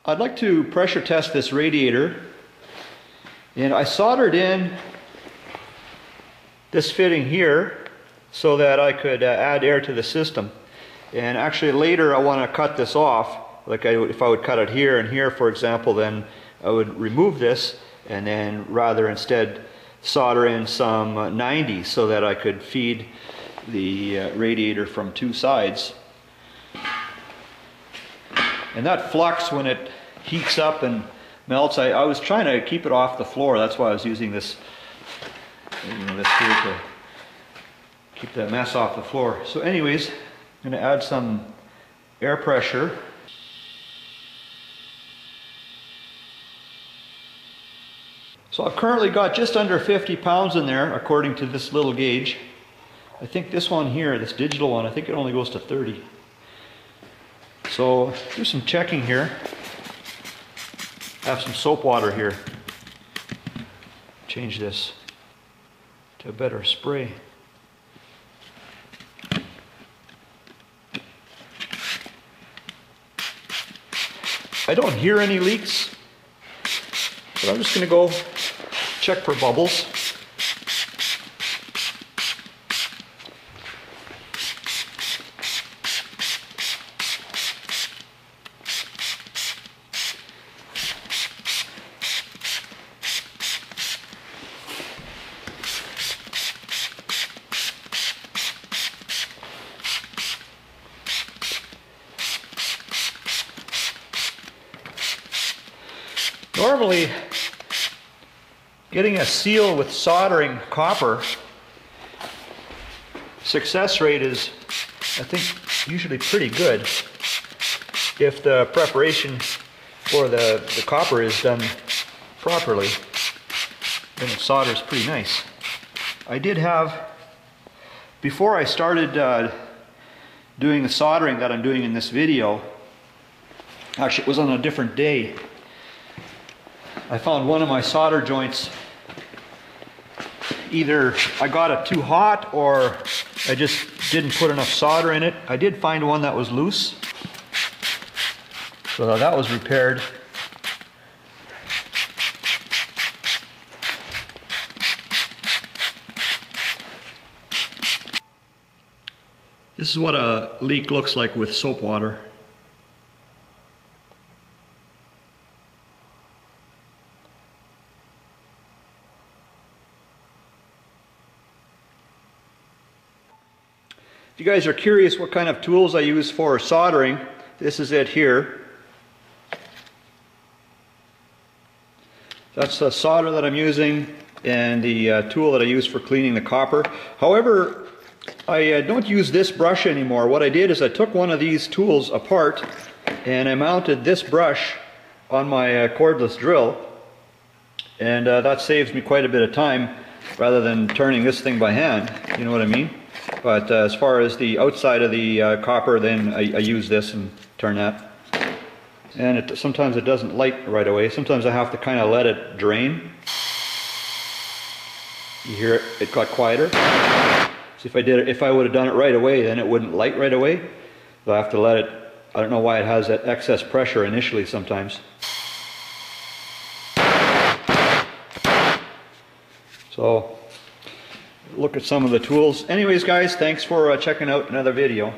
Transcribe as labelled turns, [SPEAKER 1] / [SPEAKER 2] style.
[SPEAKER 1] I'd like to pressure test this radiator, and I soldered in this fitting here so that I could add air to the system. And actually later I want to cut this off. Like if I would cut it here and here, for example, then I would remove this and then rather instead solder in some 90 so that I could feed the radiator from two sides. And that flux, when it heats up and melts, I was trying to keep it off the floor. That's why I was using this, this here to keep that mess off the floor. So anyways, I'm going to add some air pressure. So I've currently got just under 50 pounds in there according to this little gauge. I think this one here, this digital one, I think it only goes to 30. So do some checking here. I have some soap water here. Change this to a better spray. I don't hear any leaks, but I'm just going to go check for bubbles. Normally, getting a seal with soldering copper, success rate is, I think, usually pretty good if the preparation for the copper is done properly. Then it solders pretty nice. I did have, before I started doing the soldering that I'm doing in this video, actually it was on a different day, I found one of my solder joints, either I got it too hot or I just didn't put enough solder in it. I did find one that was loose, so that was repaired. This is what a leak looks like with soap water. If you guys are curious what kind of tools I use for soldering, this is it here. That's the solder that I'm using and the tool that I use for cleaning the copper. However, I don't use this brush anymore. What I did is I took one of these tools apart and I mounted this brush on my cordless drill, and that saves me quite a bit of time rather than turning this thing by hand, you know what I mean? But as far as the outside of the copper, then I use this and turn that. And sometimes it doesn't light right away. Sometimes I have to kind of let it drain. You hear it got quieter. So if I would have done it right away, then it wouldn't light right away. So I have to let it, I don't know why it has that excess pressure initially sometimes. So look at some of the tools. Anyways guys, thanks for checking out another video.